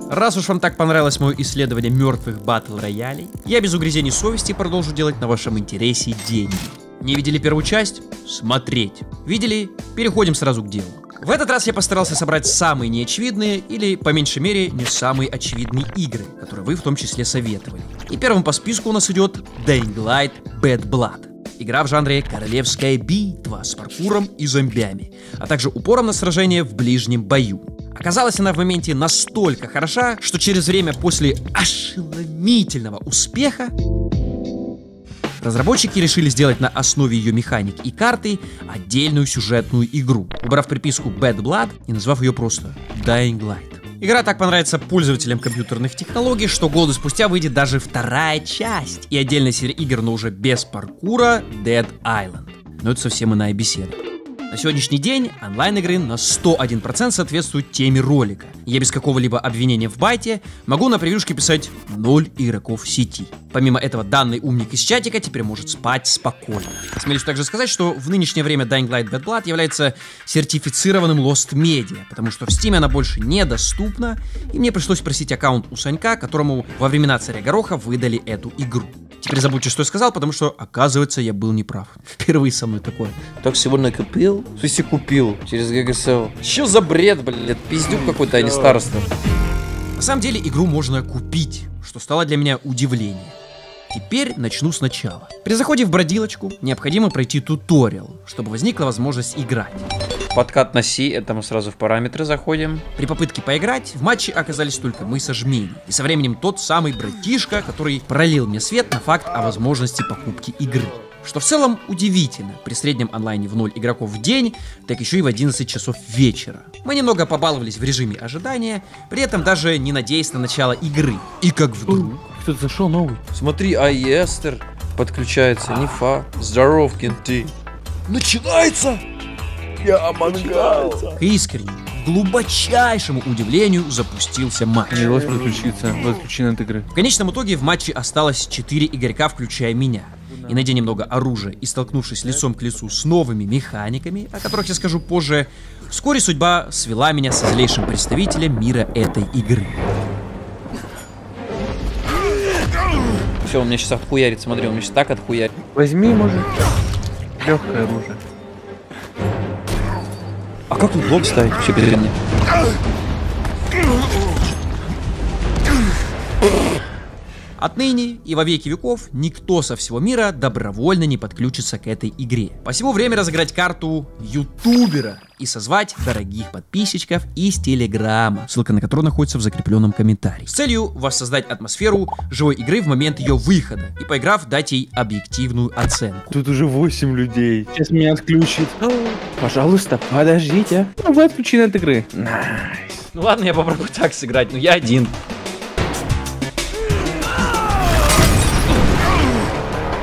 Раз уж вам так понравилось мое исследование мертвых батл-роялей, я без угрызений совести продолжу делать на вашем интересе деньги. Не видели первую часть? Смотреть. Видели? Переходим сразу к делу. В этот раз я постарался собрать самые неочевидные, или, по меньшей мере, не самые очевидные игры, которые вы в том числе советовали. И первым по списку у нас идет Dying Light Bad Blood. Игра в жанре королевская битва с паркуром и зомбями, а также упором на сражение в ближнем бою. Оказалась она в моменте настолько хороша, что через время после ошеломительного успеха разработчики решили сделать на основе ее механик и карты отдельную сюжетную игру, убрав приписку Bad Blood и назвав ее просто Dying Light. Игра так понравится пользователям компьютерных технологий, что годы спустя выйдет даже вторая часть и отдельная серия игр, но уже без паркура, Dead Island. Но это совсем иная беседа. На сегодняшний день онлайн-игры на 101% соответствуют теме ролика. Я без какого-либо обвинения в байте могу на превьюшке писать 0 игроков в сети. Помимо этого, данный умник из чатика теперь может спать спокойно. Смелюсь также сказать, что в нынешнее время Dying Light Bad Blood является сертифицированным Lost Media, потому что в Steam она больше недоступна, и мне пришлось просить аккаунт у Санька, которому во времена Царя Гороха выдали эту игру. Теперь забудьте, что я сказал, потому что, оказывается, я был неправ. Впервые со мной такое. Так сегодня купил? В смысле купил? Через ГГСЛ. Чё за бред, блядь? Пиздюк какой-то, а не староста. На самом деле, игру можно купить, что стало для меня удивлением. Теперь начну сначала. При заходе в бродилочку необходимо пройти туториал, чтобы возникла возможность играть. Подкат на C, это мы сразу в параметры заходим. При попытке поиграть в матче оказались только мы со Жмени. И со временем тот самый братишка, который пролил мне свет на факт о возможности покупки игры. Что в целом удивительно, при среднем онлайне в 0 игроков в день, так еще и в 11 часов вечера. Мы немного побаловались в режиме ожидания, при этом даже не надеясь на начало игры. И как вдруг... Кто-то зашел новый. Смотри, Аестер подключается, Нифа. Здоровкин ты. Начинается! Я мангал! К искреннему, глубочайшему удивлению запустился матч. Не удалось подключиться, подключение от игры. В конечном итоге в матче осталось 4 игрока, включая меня. И найдя немного оружия и столкнувшись лицом к лицу с новыми механиками, о которых я скажу позже, вскоре судьба свела меня с злейшим представителем мира этой игры. Все, он меня сейчас отхуярит, смотри, он меня сейчас так отхуярит. Возьми, может, легкое оружие. А как тут блок ставить вообще перед ним? Отныне и во веки веков никто со всего мира добровольно не подключится к этой игре. Посему время разыграть карту ютубера и созвать дорогих подписчиков из Телеграма, ссылка на которую находится в закрепленном комментарии. С целью воссоздать атмосферу живой игры в момент ее выхода и, поиграв, дать ей объективную оценку. Тут уже 8 людей. Сейчас меня отключит. Пожалуйста, подождите. Ну, вы отключены от игры. Найс. Ну ладно, я попробую так сыграть, но я один.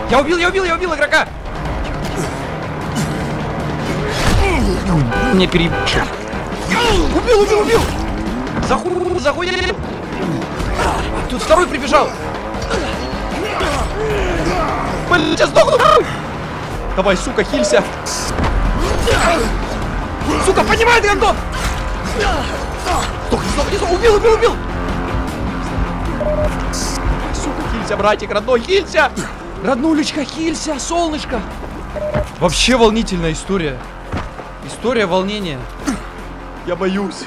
Я убил игрока! Мне перебил. Убил! Захуя! Тут второй прибежал! Блин, сейчас сдохну! Давай, сука, хилься! Сука, поднимай ты, Антон! Сдохни, убил! Сука, хилься, братик, родной, хилься! Роднулечка, хилься, солнышко! Вообще волнительная история. История волнения. Я боюсь.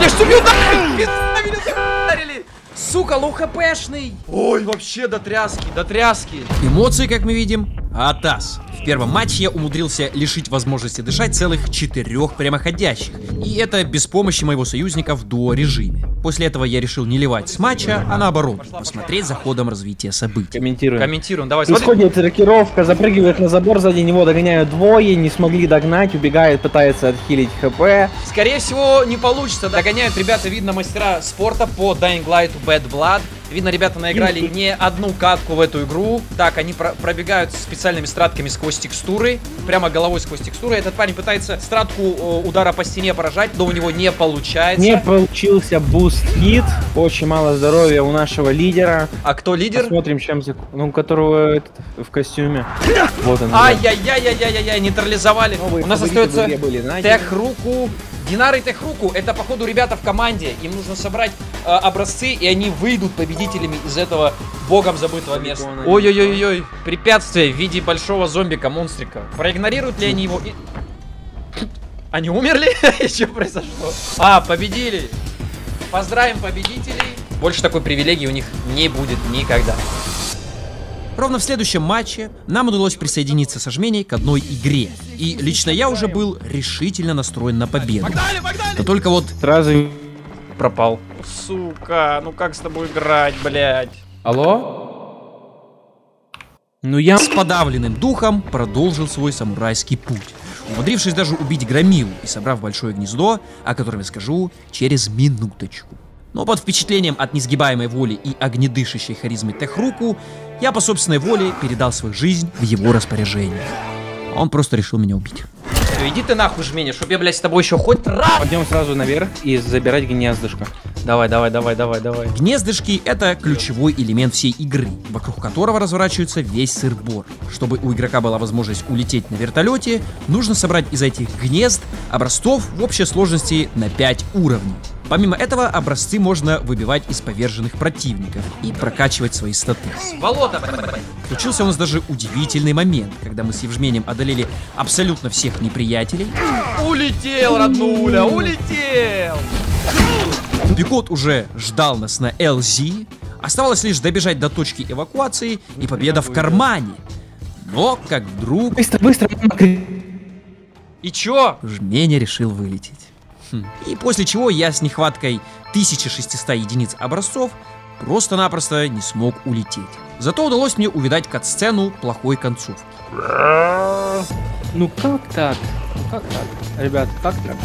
Я ж убил, меня захуярили! Сука, лоу-хпшный! Ой, вообще до тряски. Эмоции, как мы видим, атас. В первом матче я умудрился лишить возможности дышать целых 4 прямоходящих. И это без помощи моего союзника в дуо-режиме. После этого я решил не ливать с матча, а наоборот, посмотреть за ходом развития событий. Комментируем, давай. Исходит рокировка, запрыгивает на забор, сзади него догоняют двое, не смогли догнать, убегает, пытается отхилить хп. Скорее всего, не получится. Догоняют ребята, видно, мастера спорта по Dying Light Bad Blood. Видно, ребята наиграли не одну катку в эту игру. Так, они пробегают специальными стратками сквозь текстуры. Прямо головой сквозь текстуры. Этот парень пытается стратку удара по стене поражать, но у него не получается. Не получился буст-хит. Очень мало здоровья у нашего лидера. А кто лидер? Посмотрим, чем... Ну, которого в костюме. Вот он. Ай-яй-яй-яй-яй-яй, нейтрализовали. У нас остается тех руку. Динары и Техруку — это, походу, ребята в команде. Им нужно собрать образцы, и они выйдут победителями из этого богом забытого места. Ой-ой-ой-ой. Препятствие в виде большого зомбика-монстрика. Проигнорируют ли они его? Они умерли? Что произошло? Победили. Поздравим победителей. Больше такой привилегии у них не будет никогда. Ровно в следующем матче нам удалось присоединиться со Жменей к одной игре. И лично я уже был решительно настроен на победу. Погнали! Да только вот Сразу пропал. Сука, ну как с тобой играть, блядь? Алло? Ну я... С подавленным духом продолжил свой самурайский путь, умудрившись даже убить Громилу и собрав большое гнездо, о котором я скажу через минуточку. Но под впечатлением от несгибаемой воли и огнедышащей харизмы Техруку, я по собственной воле передал свою жизнь в его распоряжение. Он просто решил меня убить. Все, иди ты нахуй, Жменя, чтоб я, блядь, с тобой еще хоть раз... Пойдем сразу наверх и забирать гнездышко. Давай. Гнездышки — это ключевой элемент всей игры, вокруг которого разворачивается весь сыр-бор. Чтобы у игрока была возможность улететь на вертолете, нужно собрать из этих гнезд образцов в общей сложности на 5 уровней. Помимо этого, образцы можно выбивать из поверженных противников и прокачивать свои статы. Болото! Случился у нас даже удивительный момент, когда мы с Евжменем одолели абсолютно всех неприятелей. Улетел, роднуля, улетел! Пикот уже ждал нас на LZ, оставалось лишь добежать до точки эвакуации, и победа в кармане. Но, как вдруг... Быстро! И чё? Жменя решил вылететь. И после чего я с нехваткой 1600 единиц образцов просто-напросто не смог улететь. Зато удалось мне увидать кат-сцену плохой концовки. Ну как так? Как так? Ребят, как так?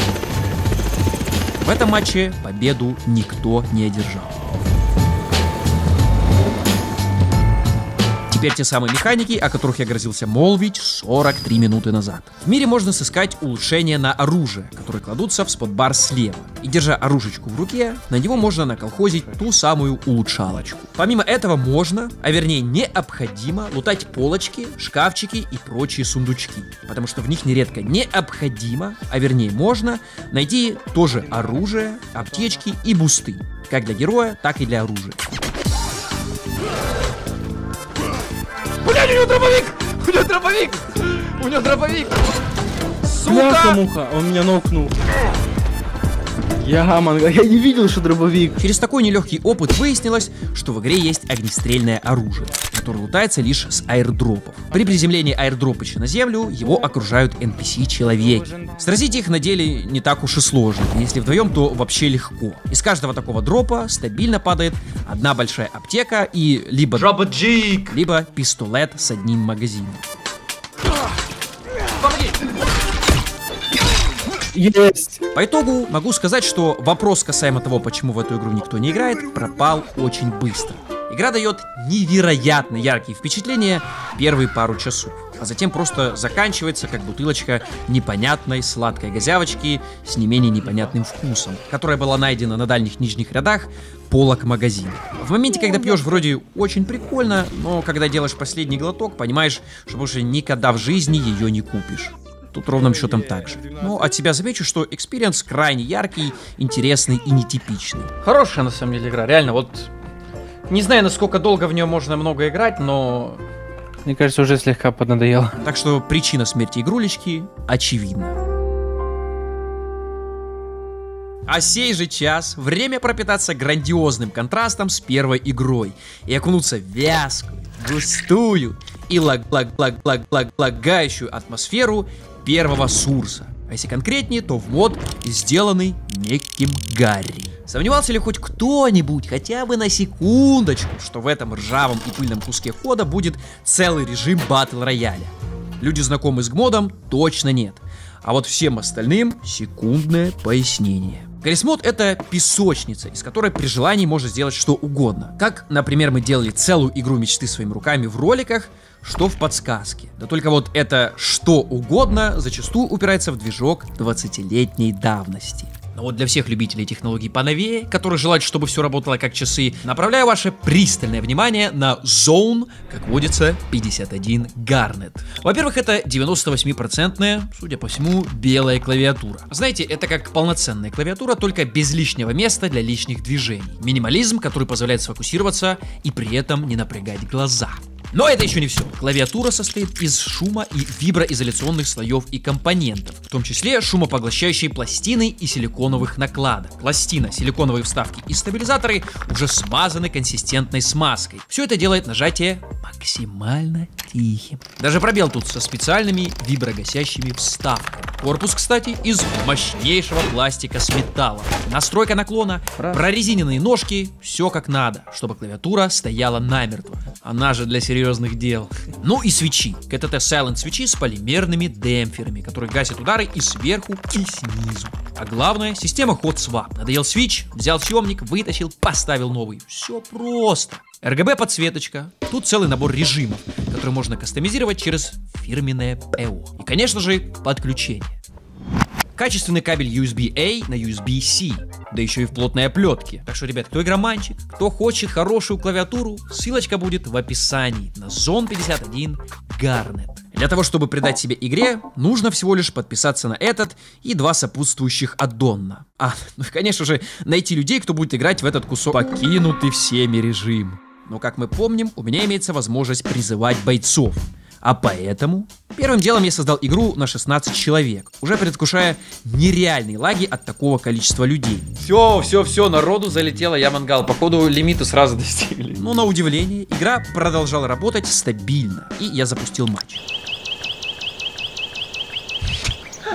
В этом матче победу никто не одержал. Теперь те самые механики, о которых я грозился молвить 43 минуты назад. В мире можно сыскать улучшения на оружие, которые кладутся в спотбар слева. И держа оружечку в руке, на него можно наколхозить ту самую улучшалочку. Помимо этого можно, а вернее необходимо, лутать полочки, шкафчики и прочие сундучки. Потому что в них нередко необходимо, а вернее можно, найти тоже оружие, аптечки и бусты. Как для героя, так и для оружия. Блядь, у него дробовик! У него дробовик! У него дробовик! Сука! Муха, он меня нокнул. Я не видел, что дробовик. Через такой нелегкий опыт выяснилось, что в игре есть огнестрельное оружие, которое лутается лишь с аирдропов. При приземлении аирдропыча на землю его окружают NPC-человеки. Сразить их на деле не так уж и сложно, если вдвоем, то вообще легко. Из каждого такого дропа стабильно падает одна большая аптека и либо дрободжик, либо пистолет с одним магазином. Есть! По итогу могу сказать, что вопрос касаемо того, почему в эту игру никто не играет, пропал очень быстро. Игра дает невероятно яркие впечатления первые пару часов, а затем просто заканчивается как бутылочка непонятной сладкой газявочки с не менее непонятным вкусом, которая была найдена на дальних нижних рядах полок магазина. В моменте, когда пьешь, вроде очень прикольно, но когда делаешь последний глоток, понимаешь, что больше никогда в жизни ее не купишь. Тут ровным счетом так же. Но от себя замечу, что экспириенс крайне яркий, интересный и нетипичный. Хорошая на самом деле игра, реально, вот... Не знаю, насколько долго в нее можно много играть, но... Мне кажется, уже слегка поднадоело. Так что причина смерти игрулечки очевидна. А сей же час время пропитаться грандиозным контрастом с первой игрой и окунуться в вязкую, густую и лагающую атмосферу первого Сурса. А если конкретнее, то в мод, сделанный неким Гарри. Сомневался ли хоть кто-нибудь, хотя бы на секундочку, что в этом ржавом и пыльном куске кода будет целый режим батл рояля? Люди, знакомые с гмодом, точно нет. А вот всем остальным секундное пояснение. Гаррисмод — это песочница, из которой при желании можно сделать что угодно. Как, например, мы делали целую игру мечты своими руками в роликах, что в подсказке. Да только вот это что угодно зачастую упирается в движок 20-летней давности. Но вот для всех любителей технологий поновее, которые желают, чтобы все работало как часы, направляю ваше пристальное внимание на Zone, как водится, 51 Garnet. Во-первых, это 98%, судя по всему, белая клавиатура. Знаете, это как полноценная клавиатура, только без лишнего места для лишних движений. Минимализм, который позволяет сфокусироваться и при этом не напрягать глаза. Но это еще не все. Клавиатура состоит из шумо- и виброизоляционных слоев и компонентов, в том числе шумопоглощающей пластины и силиконовых накладок. Пластина, силиконовые вставки и стабилизаторы уже смазаны консистентной смазкой. Все это делает нажатие максимально тихим. Даже пробел тут со специальными виброгасящими вставками. Корпус, кстати, из мощнейшего пластика с металлом. Настройка наклона, прорезиненные ножки, все как надо, чтобы клавиатура стояла намертво. Она же для серьезных дел. Ну и свечи. КТТ Silent свечи с полимерными демпферами, которые гасят удары и сверху, и снизу. А главное, система Hot Swap. Надоел свич, взял съемник, вытащил, поставил новый. Все просто. RGB подсветочка. Тут целый набор режимов, который можно кастомизировать через фирменное ПО. И, конечно же, подключение. Качественный кабель USB-A на USB-C, да еще и в плотной оплетке. Так что, ребят, кто игроманчик, кто хочет хорошую клавиатуру, ссылочка будет в описании на Zone 51 Garnet. Для того, чтобы придать себе игре, нужно всего лишь подписаться на этот и 2 сопутствующих аддона. Ну и, конечно же, найти людей, кто будет играть в этот кусок покинутый всеми режим. Но, как мы помним, у меня имеется возможность призывать бойцов. А поэтому первым делом я создал игру на 16 человек, уже предвкушая нереальные лаги от такого количества людей. Все, народу залетело, я мангал. Походу лимиту сразу достигли. Но на удивление, игра продолжала работать стабильно, и я запустил матч.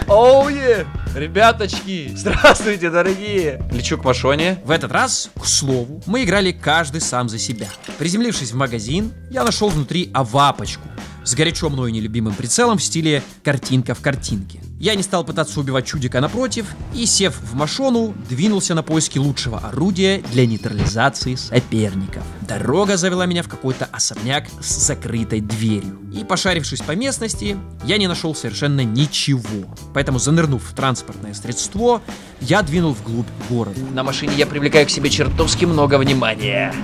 Оуе! Ребяточки, здравствуйте, дорогие! Лечу к Машоне. В этот раз, к слову, мы играли каждый сам за себя. Приземлившись в магазин, я нашел внутри авапочку с горячо мною нелюбимым прицелом в стиле картинка в картинке. Я не стал пытаться убивать чудика напротив и, сев в машину, двинулся на поиски лучшего орудия для нейтрализации соперников. Дорога завела меня в какой-то особняк с закрытой дверью. И, пошарившись по местности, я не нашел совершенно ничего. Поэтому, занырнув в транспортное средство, я двинул вглубь города. На машине я привлекаю к себе чертовски много внимания.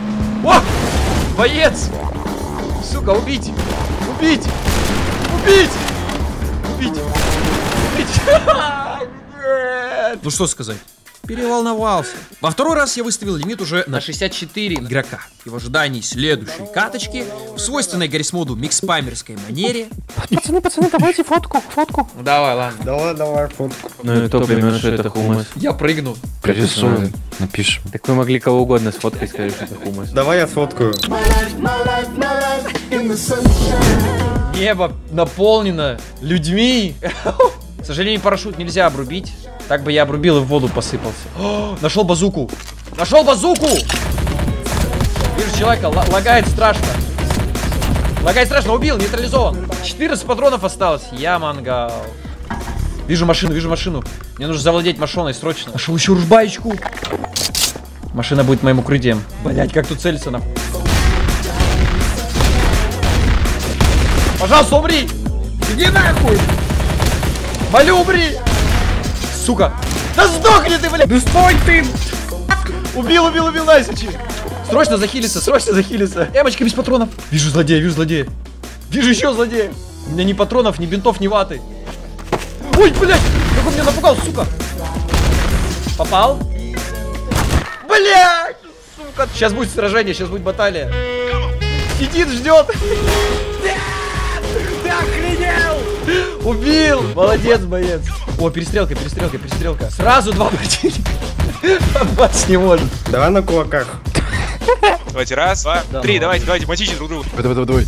О! Боец! Сука, убить! Убить! Убить! Убить! Убить! Ну что сказать? Переволновался. Во второй раз я выставил лимит уже на 64 игрока. И в ожидании следующей каточки, в свойственной Гаррисмоду микспамерской манере... Пацаны, давайте фотку. Ну давай, ладно. Давай фотку. Ну и кто поймет, что это хумус. Я прыгну. Прорисуем, напишем. Так вы могли кого угодно сфоткать, сказать, что это хумус. Давай я сфоткаю. Небо наполнено людьми. К сожалению, парашют нельзя обрубить. Так бы я обрубил и в воду посыпался. О, нашел базуку. Нашел базуку! Вижу человека, лагает страшно. Лагает страшно, убил, нейтрализован. 14 патронов осталось. Я мангал. Вижу машину. Мне нужно завладеть машиной срочно. Нашел еще ружбаечку. Машина будет моим укрытием. Блять, как тут целиться нахуй. Пожалуйста, умри! Иди нахуй! Молю, умри! Сука! Да сдохни ты, блядь! Да стой ты! Убил, Найсичи! Срочно захилиться! Эмочка без патронов! Вижу злодея! Вижу еще злодея! У меня ни патронов, ни бинтов, ни ваты! Ой, блядь! Как он меня напугал, сука! Попал? Блядь! Сука! Сейчас будет сражение, сейчас будет баталия! Сидит, ждет! Ты охренел! Убил! Молодец, боец! О, перестрелка. Сразу 2 противника. Попасть не может. Давай на кулаках. Давайте, раз, два, три, давайте, мочите друг друга. Давай.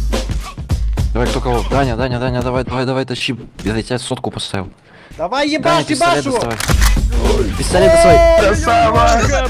Давай, кто кого? Даня, давай, тащи. Я тебя сотку поставил. Давай, ебашь, ебашу! Пистолет свой. Красава!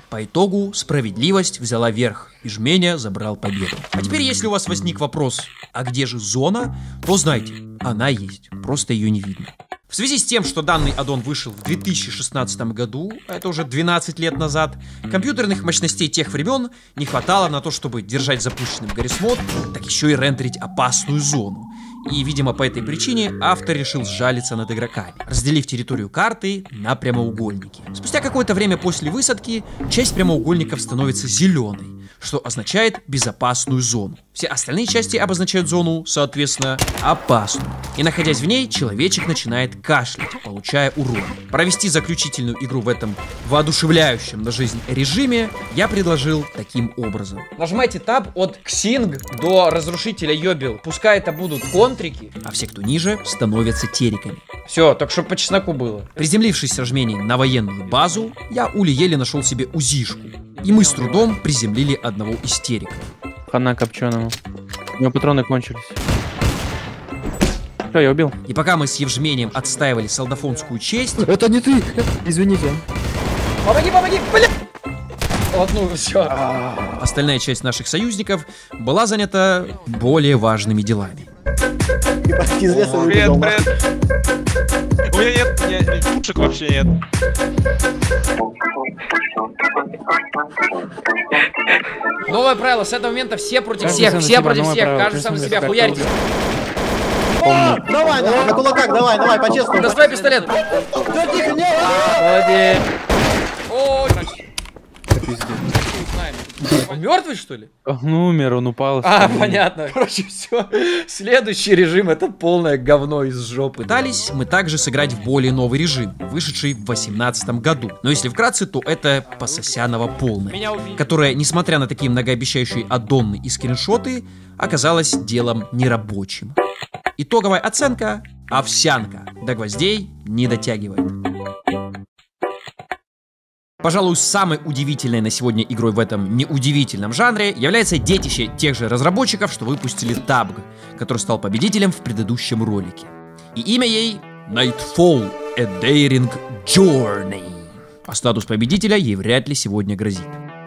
По итогу справедливость взяла верх, и Жменя забрал победу. А теперь, если у вас возник вопрос, а где же зона, то знайте, она есть, просто ее не видно. В связи с тем, что данный аддон вышел в 2016 году, а это уже 12 лет назад, компьютерных мощностей тех времен не хватало на то, чтобы держать запущенным Гаррисмод, так еще и рендерить опасную зону. И, видимо, по этой причине автор решил сжалиться над игроками, разделив территорию карты на прямоугольники. Спустя какое-то время после высадки часть прямоугольников становится зеленой, что означает безопасную зону. Все остальные части обозначают зону, соответственно, опасную. И находясь в ней, человечек начинает кашлять, получая урон. Провести заключительную игру в этом воодушевляющем на жизнь режиме я предложил таким образом. Нажимайте таб от Ксинг до Разрушителя Йобил. Пускай это будут контрики. А все, кто ниже, становятся териками. Все, так чтобы по чесноку было. Приземлившись с рожмений на военную базу, я еле нашел себе УЗИшку. И мы с трудом приземлили одного из териков. Хана копченому. У него патроны кончились. Все, я убил. И пока мы с Евжмением отстаивали солдафонскую честь... Это не ты! Извините. Помоги, бля! Вот, ну, все. Остальная часть наших союзников была занята более важными делами. Привет, привет. У меня нет пушек вообще нет. Новое правило, с этого момента все против Каждый всех, сам за все себя, против новое всех, правило, каждый сам за себя, как хуярите. Давай, на кулаках, давай, по-честному. Доставай пистолет. Молодец. О, он мертвый, что ли? Он умер, он упал. А, понятно. Короче, все. Следующий режим — это полное говно из жопы. Пытались мы также сыграть в более новый режим, вышедший в 2018 году. Но если вкратце, то это Пососяново полное, которое, несмотря на такие многообещающие аддоны и скриншоты, оказалось делом нерабочим. Итоговая оценка — овсянка. До гвоздей не дотягивает. Пожалуй, самой удивительной на сегодня игрой в этом неудивительном жанре является детище тех же разработчиков, что выпустили TABG, который стал победителем в предыдущем ролике. И имя ей Nightfall: A Daring Journey. А статус победителя ей вряд ли сегодня грозит.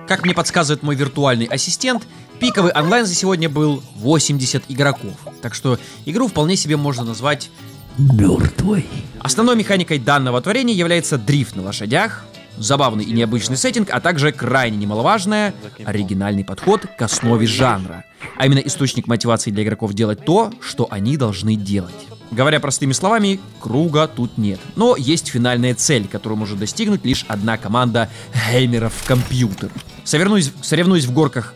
Как мне подсказывает мой виртуальный ассистент, пиковый онлайн за сегодня был 80 игроков, так что игру вполне себе можно назвать мертвой. Основной механикой данного творения является дрифт на лошадях, забавный и необычный сеттинг, а также крайне немаловажное оригинальный подход к основе жанра, а именно источник мотивации для игроков делать то, что они должны делать. Говоря простыми словами, круга тут нет, но есть финальная цель, которую может достигнуть лишь одна команда геймеров в компьютер. Соревнуюсь в горках...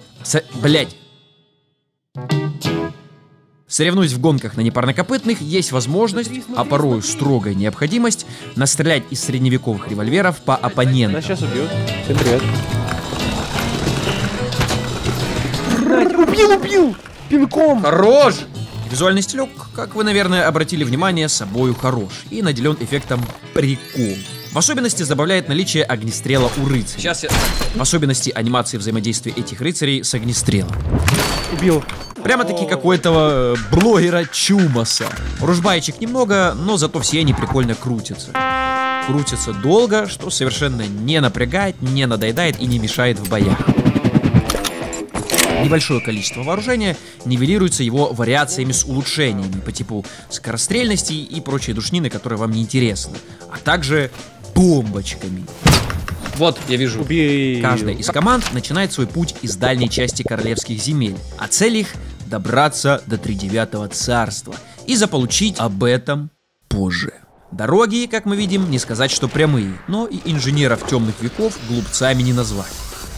Соревнуясь в гонках на непарнокопытных, есть возможность, а порою строгая необходимость, настрелять из средневековых револьверов по оппонентам. Нас сейчас убьют. Всем привет. Убил! Пинком! Хорош! Визуальный стилек, как вы, наверное, обратили внимание, собою хорош и наделен эффектом прикол. В особенности забавляет наличие огнестрела у рыцаря. Сейчас я... В особенности анимации взаимодействия этих рыцарей с огнестрелом. Убил. Прямо-таки как у этого блогера Чумаса. Ружбаечек немного, но зато все они прикольно крутятся. Крутятся долго, что совершенно не напрягает, не надоедает и не мешает в боях. Небольшое количество вооружения нивелируется его вариациями с улучшениями по типу скорострельности и прочей душнины, которые вам не интересны, а также бомбочками. Вот, я вижу. Убей. Каждая из команд начинает свой путь из дальней части королевских земель, а цель их — добраться до Тридевятого царства и заполучить об этом позже. Дороги, как мы видим, не сказать, что прямые, но и инженеров темных веков глупцами не назвать.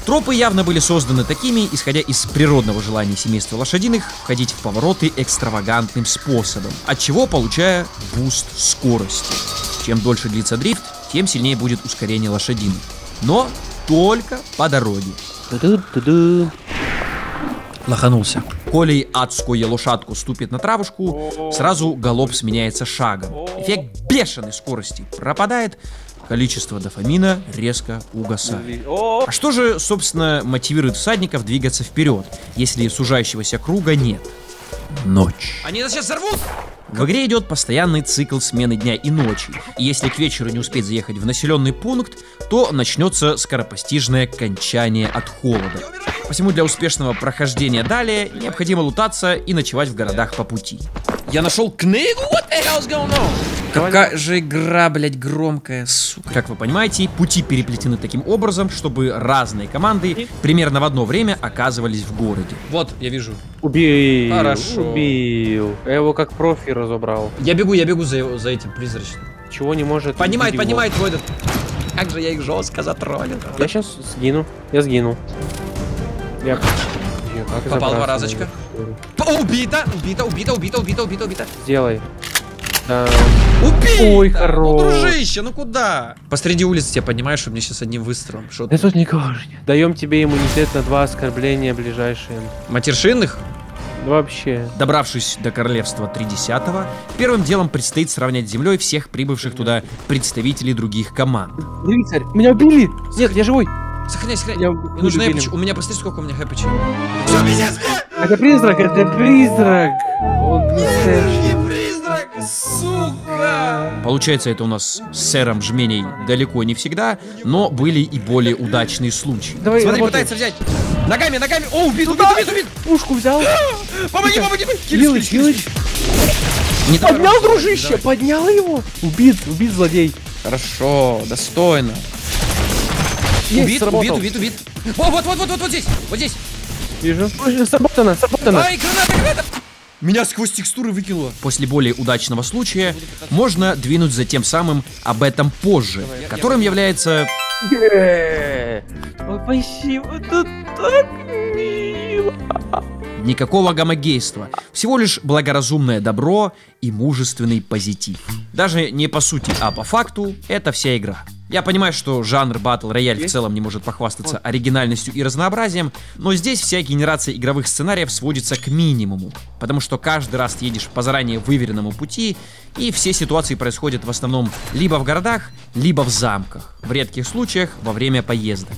Тропы явно были созданы такими, исходя из природного желания семейства лошадиных входить в повороты экстравагантным способом, от чего получая буст скорости. Чем дольше длится дрифт, тем сильнее будет ускорение лошадиных. Но только по дороге. Лоханулся. Коли адскую лошадку ступит на травушку, сразу галоп сменяется шагом. Эффект бешеной скорости пропадает, количество дофамина резко угасает. А что же, собственно, мотивирует всадников двигаться вперед, если сужающегося круга нет? Ночь. Они нас сейчас взорвут! В игре идет постоянный цикл смены дня и ночи, и если к вечеру не успеть заехать в населенный пункт, то начнется скоропостижное кончание от холода. Посему для успешного прохождения далее необходимо лутаться и ночевать в городах по пути. Я нашел книгу? What the hell's going on? Какая же игра, блядь, громкая, сука. Как вы понимаете, пути переплетены таким образом, чтобы разные команды примерно в одно время оказывались в городе. Вот, я вижу. Убил. Хорошо. Убил. Я его как профи разобрал. Я бегу за этим призрачным. Чего не может... Поднимает убить его. твой этот. Как же я их жестко затроллил. Я сейчас сгину. Я сгину. Я... Как Попал забраться два разочка. на него? Убита. Сделай. Да. Убита! Ой, Ну, хорош. дружище, ну куда? Посреди улицы тебя поднимаешь, что мне сейчас одним выстрелом. Что Да тут никого же нет. Даем тебе иммунитет на 2 оскорбления ближайшие. матершинных? Вообще. Добравшись до королевства Тридесятого, первым делом предстоит сравнять с землей всех прибывших туда представителей других команд. Рыцарь, меня убили! Нет, я живой! Сохраняй. Меня Мне нужно убили. хэпич. У меня, посмотри, сколько у меня хэпичей. Это призрак, это призрак! Он настоящий. Призрак, сука! Получается, это у нас с сэром жменей далеко не всегда, но были и более удачные случаи. Давай, Смотри, работай. пытается взять. Ногами. О, убит. Пушку взял. Помоги. Хилыч. Не давай Поднял, руку, дружище, давай. поднял его. Убит злодей. Хорошо, достойно. Есть, сработал. Убит. Вот здесь. Вижу. Сработано. Ай, граната. Меня сквозь текстуры выкинуло. После более удачного случая можно двинуть за тем самым об этом позже, которым является... Ой, спасибо, тут так мило. Никакого гомогейства, всего лишь благоразумное добро и мужественный позитив. Даже не по сути, а по факту, это вся игра. Я понимаю, что жанр Battle Royale в целом не может похвастаться оригинальностью и разнообразием, но здесь вся генерация игровых сценариев сводится к минимуму, потому что каждый раз ты едешь по заранее выверенному пути, и все ситуации происходят в основном либо в городах, либо в замках, в редких случаях во время поездок.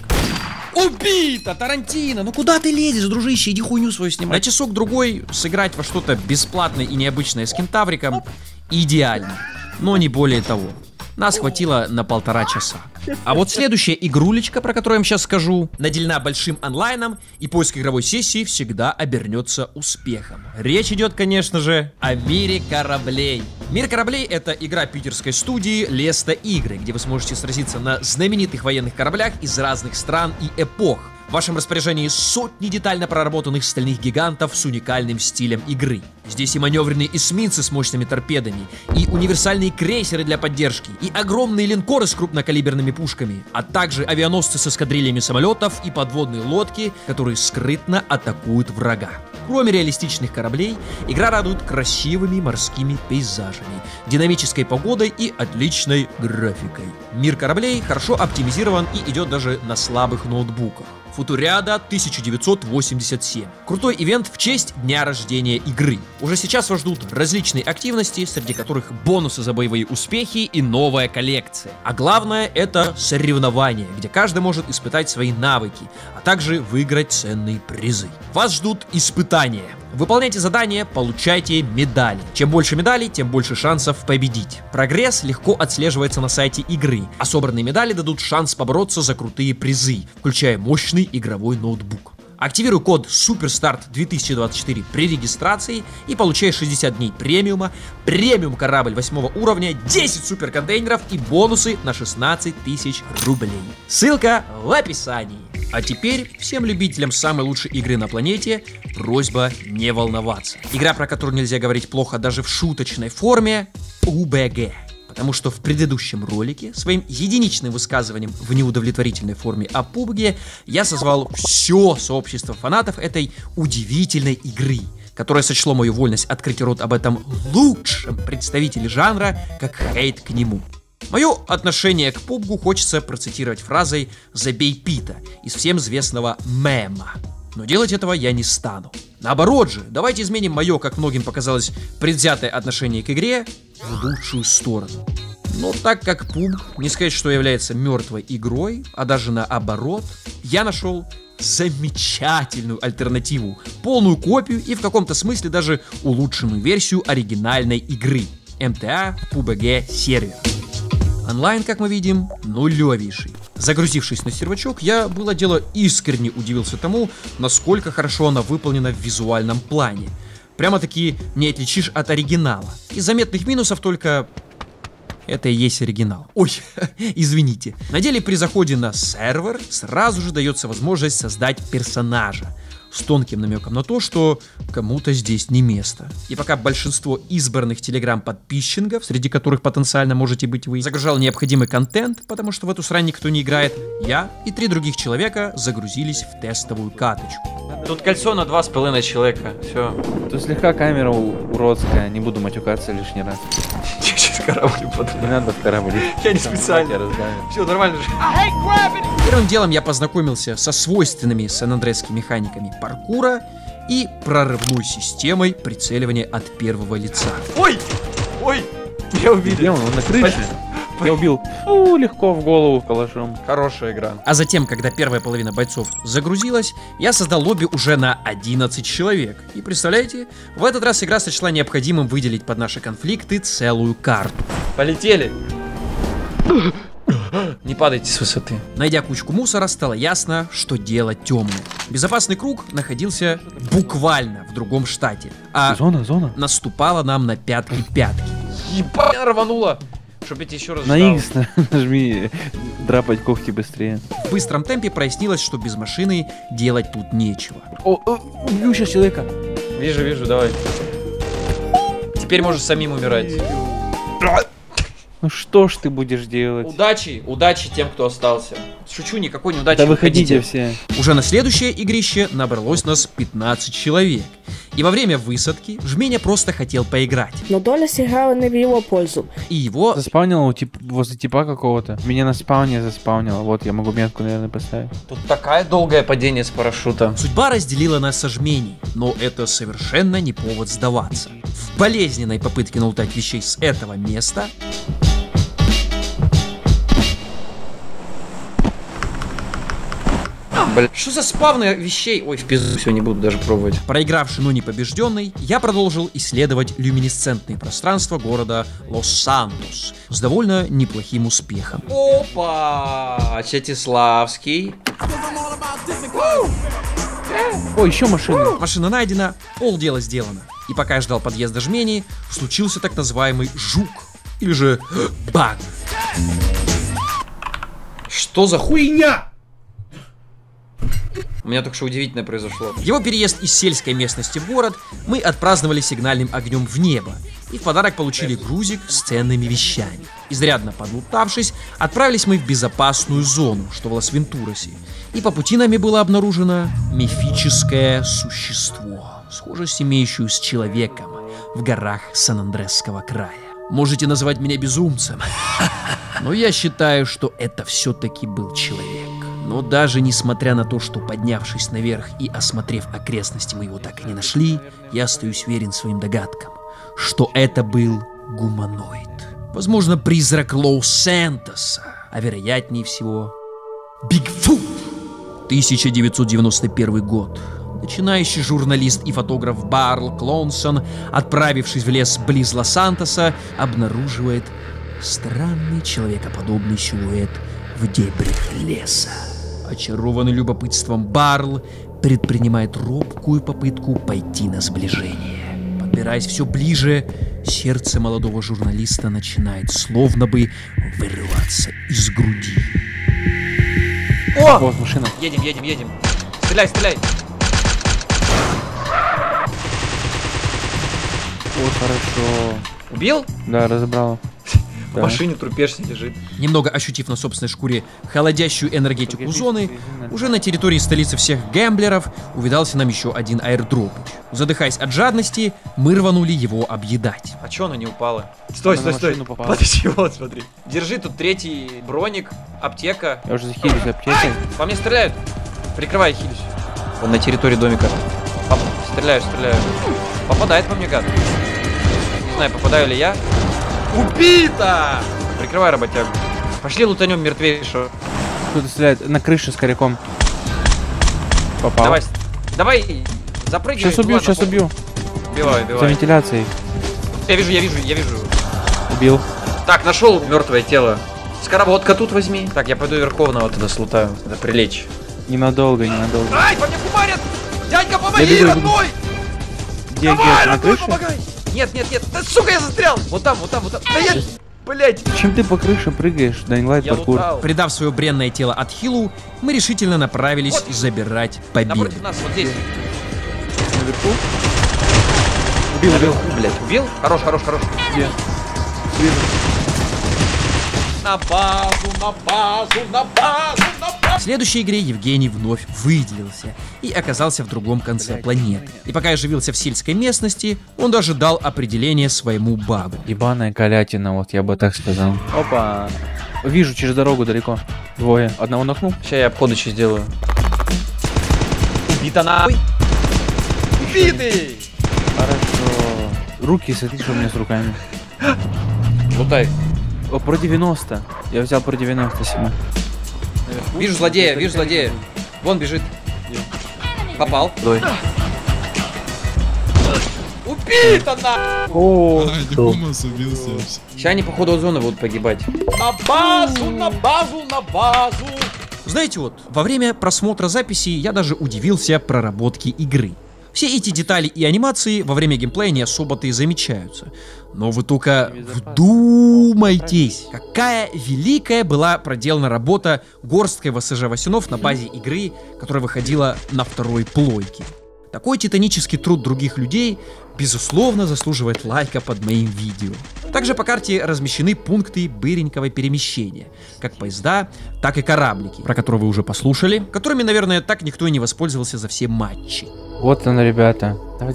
Убита, Тарантино. Ну куда ты лезешь, дружище? Иди хуйню свою снимай. На часок-другой сыграть во что-то бесплатное и необычное с кентавриком идеально, но не более того. Нас хватило на 1,5 часа. А вот следующая игрулечка, про которую я вам сейчас скажу, наделена большим онлайном, и поиск игровой сессии всегда обернется успехом. Речь идет, конечно же, о Мире кораблей. Мир кораблей — это игра питерской студии Леста Игры, где вы сможете сразиться на знаменитых военных кораблях из разных стран и эпох. В вашем распоряжении сотни детально проработанных стальных гигантов с уникальным стилем игры. Здесь и маневренные эсминцы с мощными торпедами, и универсальные крейсеры для поддержки, и огромные линкоры с крупнокалиберными пушками, а также авианосцы с эскадрильями самолетов и подводные лодки, которые скрытно атакуют врага. Кроме реалистичных кораблей, игра радует красивыми морскими пейзажами, динамической погодой и отличной графикой. Мир кораблей хорошо оптимизирован и идет даже на слабых ноутбуках. Футуриада 1987. Крутой ивент в честь дня рождения игры. Уже сейчас вас ждут различные активности, среди которых бонусы за боевые успехи и новая коллекция. А главное, это соревнования, где каждый может испытать свои навыки, а также выиграть ценные призы. Вас ждут испытания. Выполняйте задания, получайте медали. Чем больше медалей, тем больше шансов победить. Прогресс легко отслеживается на сайте игры, а собранные медали дадут шанс побороться за крутые призы, включая мощный игровой ноутбук. Активируй код SUPERSTART2024 при регистрации и получай 60 дней премиума, премиум корабль 8 уровня, 10 суперконтейнеров и бонусы на 16 000 рублей. Ссылка в описании. А теперь всем любителям самой лучшей игры на планете просьба не волноваться. Игра, про которую нельзя говорить плохо даже в шуточной форме, PUBG. Потому что в предыдущем ролике своим единичным высказыванием в неудовлетворительной форме о PUBG я созвал все сообщество фанатов этой удивительной игры, которое сочло мою вольность открыть рот об этом лучшем представителе жанра, как хейт к нему. Мое отношение к PUBG хочется процитировать фразой «Забей Пита» из всем известного мема. Но делать этого я не стану. Наоборот же, давайте изменим мое, как многим показалось, предвзятое отношение к игре в лучшую сторону. Но так как PUBG, не сказать, что является мертвой игрой, а даже наоборот, я нашел замечательную альтернативу, полную копию и в каком-то смысле даже улучшенную версию оригинальной игры МТА PUBG сервер. Онлайн, как мы видим, нулевейший. Загрузившись на сервачок, я, было дело, искренне удивился тому, насколько хорошо она выполнена в визуальном плане. Прямо-таки не отличишь от оригинала. Из заметных минусов только Это и есть оригинал. Ой, извините. На деле при заходе на сервер сразу же дается возможность создать персонажа с тонким намеком на то, что кому-то здесь не место. И пока большинство избранных телеграм-подписчиков, среди которых потенциально можете быть вы, загружал необходимый контент, потому что в эту срань никто не играет, я и 3 других человека загрузились в тестовую каточку. Тут кольцо на 2,5 человека. Все. Тут слегка камера уродская, не буду матюкаться лишний раз. Я сейчас корабль подумал. Не надо в корабль. Я не специально. Все, нормально же. Первым делом я познакомился со свойственными сан-андресскими механиками паркура и прорывной системой прицеливания от первого лица. Ой! Ой! Я убил. Где он? Он на крыше? Я убил. Фу, легко в голову калашом. Хорошая игра. А затем, когда первая половина бойцов загрузилась, я создал лобби уже на 11 человек. И представляете, в этот раз игра сочла необходимым выделить под наши конфликты целую карту. Полетели. Не падайте с высоты. Найдя кучку мусора, стало ясно, что дело темное. Безопасный круг находился буквально в другом штате, а Зона. наступала нам на пятки-пятки. Ебать, рвануло. Чтоб я тебе еще раз На ждал. X нажми драпать когти быстрее. В быстром темпе прояснилось, что без машины делать тут нечего. Убью сейчас человека. Вижу, давай. Теперь можешь самим умирать. Ну что ж ты будешь делать? Удачи тем, кто остался. Шучу, никакой неудачи. Да выходите все. Уже на следующее игрище набралось нас 15 человек. И во время высадки Жменя просто хотел поиграть. Но доля сыграла не в его пользу. И его... Заспаунило возле типа какого-то. Меня на спауне заспаунило. Вот, я могу метку, наверное, поставить. Тут такая долгое падение с парашюта. Судьба разделила нас со Жменей, но это совершенно не повод сдаваться. В болезненной попытке налутать вещей с этого места... Что за спавны вещей? Ой, в пизду, все, не буду даже пробовать. Проигравший, но не побежденный, я продолжил исследовать люминесцентные пространства города Лос-Сантос с довольно неплохим успехом. Опа! Чатиславский. О, еще машина. Машина найдена, полдела сделано. И пока я ждал подъезда Жмени, случился так называемый жук, или же баг. Что за хуйня? У меня только что удивительное произошло. Его переезд из сельской местности в город мы отпраздновали сигнальным огнем в небо. И в подарок получили грузик с ценными вещами. Изрядно подлутавшись, отправились мы в безопасную зону, что в Лас-Вентурасе. И по пути нами было обнаружено мифическое существо, схоже имеющее с человеком в горах Сан-Андресского края. Можете называть меня безумцем, но я считаю, что это все-таки был человек. Но даже несмотря на то, что поднявшись наверх и осмотрев окрестности мы его так и не нашли, я остаюсь верен своим догадкам, что это был гуманоид. Возможно, призрак Лос-Сантоса, а вероятнее всего Бигфут. 1991 год. Начинающий журналист и фотограф Барл Клонсон, отправившись в лес близ Лос-Сантоса, обнаруживает странный человекоподобный силуэт в дебрях леса. Очарованный любопытством Барл предпринимает робкую попытку пойти на сближение. Подбираясь все ближе, сердце молодого журналиста начинает словно бы вырываться из груди. О! Вот машина. Едем. Стреляй. Вот хорошо. Убил? Да, разобрал. В машине трупешник лежит. Немного ощутив на собственной шкуре холодящую энергетику зоны, уже на территории столицы всех гэмблеров увидался нам еще один аирдроп. Задыхаясь от жадности, мы рванули его объедать. А чё она не упала? Стой. Подожди, вот смотри. Держи тут 3-й броник, аптека. Я уже захилюсь аптекой. По мне стреляют. Прикрывай, хилюсь. Он на территории домика. Стреляю. Попадает по мне, гад. Не знаю, попадаю ли я. Убито! Прикрывай работягу. Пошли лутанем мертвейшего. Кто-то стреляет на крыше с коряком. Попал. Давай, запрыгивай. Сейчас убью. Убивай. За вентиляцией. Я вижу. Убил. Так, нашел мертвое тело. Скороводка тут возьми. Так, я пойду Верховного туда слутаю. Надо прилечь. Ненадолго. Ай, по мне кумарят! Дядька, помоги, Я бегу. родной! Где, Давай, на родной, крыше? помогай! Нет. Да, сука, я застрял! Вот там. Да я... Блять. Чем ты по крыше прыгаешь, Dying Light Я паркур? лутал. Придав свое бренное тело Атхилу, мы решительно направились забирать победу. Напротив нас, вот здесь. Наверху? Убил. Блять, убил? Хорош. Где? На базу. В следующей игре Евгений вновь выделился и оказался в другом конце планеты. И пока я живился в сельской местности, он даже дал определение своему багу. Ебаная колятина, вот я бы так сказал. Опа. Вижу через дорогу далеко. Двое. Одного нокнул. Сейчас я обход еще сделаю. Убита нахуй. Убитый! Хорошо. Руки, смотри, что у меня с руками. Лутай. О, про 90. Я взял про 90 себе. Вижу злодея. Вон бежит. Попал. Стой. Убита нахуй! О, Сейчас они походу от зоны будут погибать. На базу! Знаете, вот, во время просмотра записи я даже удивился проработке игры. Все эти детали и анимации во время геймплея не особо-то и замечаются. Но вы только вдумайтесь, какая великая была проделана работа горсткой ВСЖ-Васюнов на базе игры, которая выходила на второй плойке. Такой титанический труд других людей, безусловно, заслуживает лайка под моим видео. Также по карте размещены пункты быренького перемещения, как поезда, так и кораблики, про которые вы уже послушали, которыми, наверное, так никто и не воспользовался за все матчи. Вот он, ребята. Давай.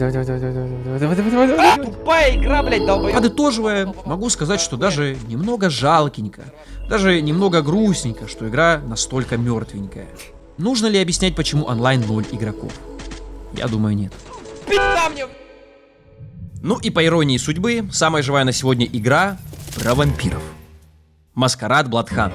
Тупая игра, блять, долбоёб. Подытоживая, могу сказать, что даже немного жалкенько, даже немного грустненько, что игра настолько мертвенькая. Нужно ли объяснять, почему онлайн 0 игроков? Я думаю, нет. Пизда мне! Ну и по иронии судьбы, самая живая на сегодня игра про вампиров. Маскарад Bloodhunt.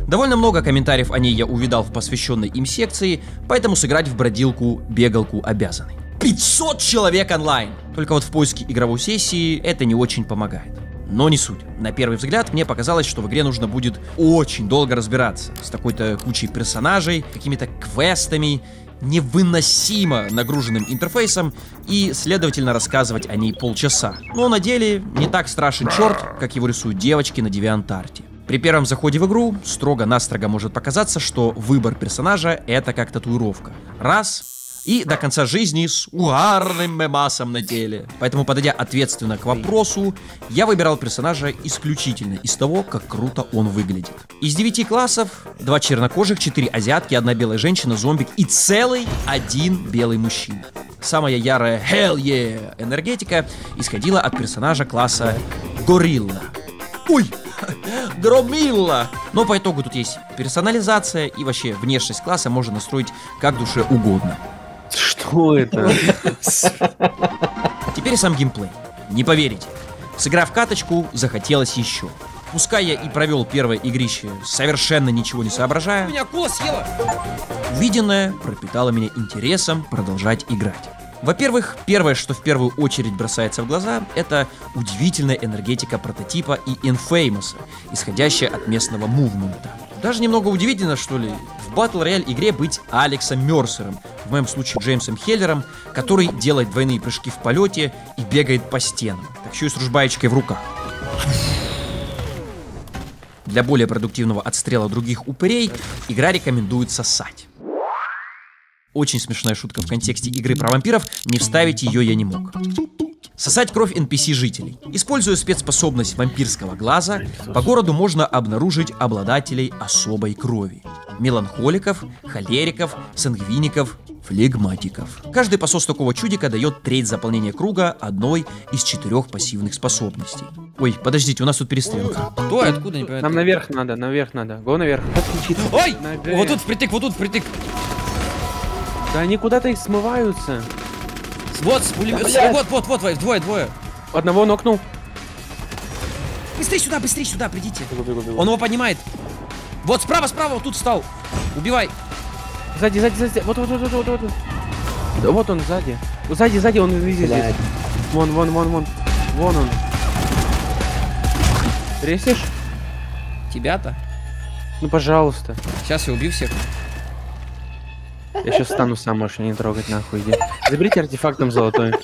Довольно много комментариев о ней я увидал в посвященной им секции, поэтому сыграть в бродилку-бегалку обязаны. 500 человек онлайн! Только вот в поиске игровой сессии это не очень помогает. Но не суть. На первый взгляд мне показалось, что в игре нужно будет очень долго разбираться с такой-то кучей персонажей, какими-то квестами, невыносимо нагруженным интерфейсом и, следовательно, рассказывать о ней полчаса. Но на деле не так страшен черт, как его рисуют девочки на DeviantArt. При первом заходе в игру строго-настрого может показаться, что выбор персонажа — это как татуировка. Раз — и до конца жизни с угарным мемасом на теле. Поэтому, подойдя ответственно к вопросу, я выбирал персонажа исключительно из того, как круто он выглядит. Из 9 классов 2 чернокожих, 4 азиатки, 1 белая женщина, зомбик и целый 1 белый мужчина. Самая ярая hell yeah энергетика исходила от персонажа класса Горилла. Ой! Громилла! Но по итогу тут есть персонализация, и вообще внешность класса можно настроить как душе угодно. Что это? Теперь сам геймплей. Не поверите, сыграв каточку, захотелось еще. Пускай я и провел первое игрище, совершенно ничего не соображая, Меня акула съела! увиденное пропитало меня интересом продолжать играть. Во-первых, первое, что в первую очередь бросается в глаза, это удивительная энергетика прототипа и Infamous, исходящая от местного мувмента. Даже немного удивительно, что ли, в Battle Royale игре быть Алексом Мерсером, в моем случае Джеймсом Хеллером, который делает двойные прыжки в полете и бегает по стенам, так еще и с ружбаечкой в руках. Для более продуктивного отстрела других упырей игра рекомендует сосать. Очень смешная шутка в контексте игры про вампиров, не вставить ее я не мог. Сосать кровь NPC-жителей. Используя спецспособность вампирского глаза, по городу можно обнаружить обладателей особой крови. Меланхоликов, холериков, сангвиников, флегматиков. Каждый посос такого чудика дает треть заполнения круга одной из 4 пассивных способностей. Ой, подождите, у нас тут перестрелка. Кто и откуда, не понимаю. Нам наверх надо. Го наверх. Ой! Наверх. Вот тут впритык. Да они куда-то их смываются. Вот, с пулемет. Вот, двое. Одного нокнул. Быстрей сюда, придите. Он его поднимает. Вот, справа, вот тут встал. Убивай. Сзади. Вот. Да вот он сзади. Сзади, он везде здесь. Вон. Вон он. Ресишь? Тебя-то? Ну, пожалуйста. Сейчас я убью всех. Я сейчас стану сам, можешь не трогать нахуй, иди. Заберите артефакт там золотой.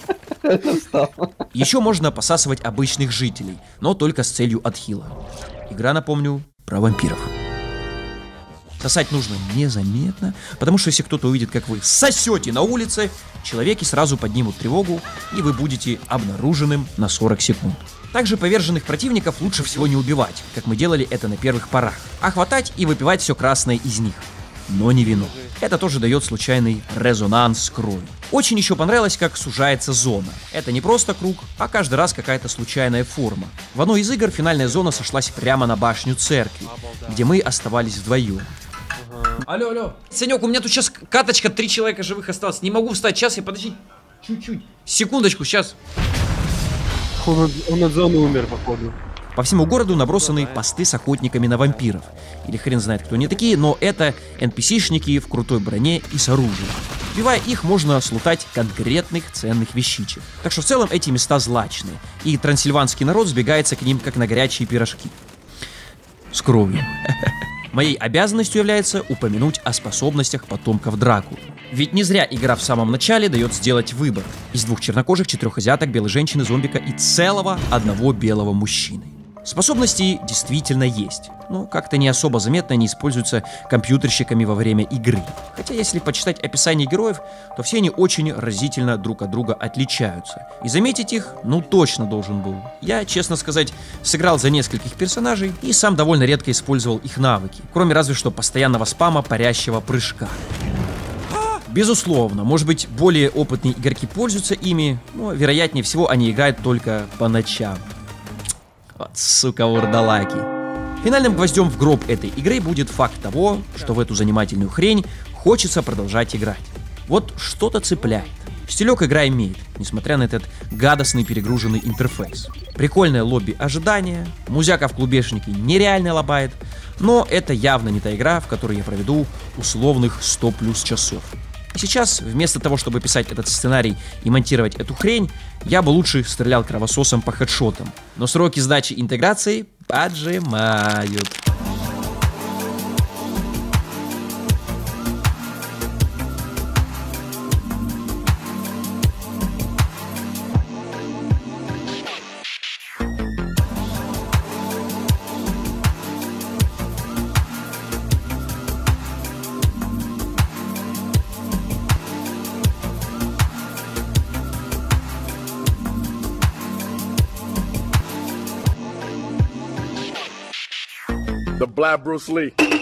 Еще можно посасывать обычных жителей, но только с целью отхила. Игра, напомню, про вампиров. Сосать нужно незаметно, потому что если кто-то увидит, как вы сосете на улице, человеки сразу поднимут тревогу, и вы будете обнаруженным на 40 секунд. Также поверженных противников лучше всего не убивать, как мы делали это на первых порах, а хватать и выпивать все красное из них. Но не вино. Это тоже дает случайный резонанс с кровью. Очень еще понравилось, как сужается зона. Это не просто круг, а каждый раз какая-то случайная форма. В одной из игр финальная зона сошлась прямо на башню церкви, где мы оставались вдвоем. Алло, алло. Санек, у меня тут сейчас каточка, 3 человека живых осталось. Не могу встать, сейчас я подожди. Чуть-чуть. Секундочку, сейчас. Он от зоны умер, походу. По всему городу набросаны посты с охотниками на вампиров. Или хрен знает, кто они такие, но это NPC-шники в крутой броне и с оружием. Убивая их, можно слутать конкретных ценных вещичек. Так что в целом эти места злачные, и трансильванский народ сбегается к ним как на горячие пирожки. С кровью. Моей обязанностью является упомянуть о способностях потомков Дракулы. Ведь не зря игра в самом начале дает сделать выбор. Из 2 чернокожих, 4 азиаток, белой женщины, зомбика и целого одного белого мужчины. Способности действительно есть, но как-то не особо заметно они используются компьютерщиками во время игры. Хотя если почитать описание героев, то все они очень разительно друг от друга отличаются. И заметить их, ну точно должен был. Я, честно сказать, сыграл за нескольких персонажей и сам довольно редко использовал их навыки, кроме разве что постоянного спама парящего прыжка. Безусловно, может быть, более опытные игроки пользуются ими, но вероятнее всего они играют только по ночам. Вот, сука, вурдалаки. Финальным гвоздем в гроб этой игры будет факт того, что в эту занимательную хрень хочется продолжать играть. Вот что-то цепляет. Стилек игра имеет, несмотря на этот гадостный перегруженный интерфейс. Прикольное лобби ожидания, музяка в клубешнике нереально лобает, но это явно не та игра, в которой я проведу условных 100 плюс часов. И сейчас, вместо того, чтобы писать этот сценарий и монтировать эту хрень, я бы лучше стрелял кровососом по хедшотам. Но сроки сдачи интеграции поджимают. The Black Bruce Lee.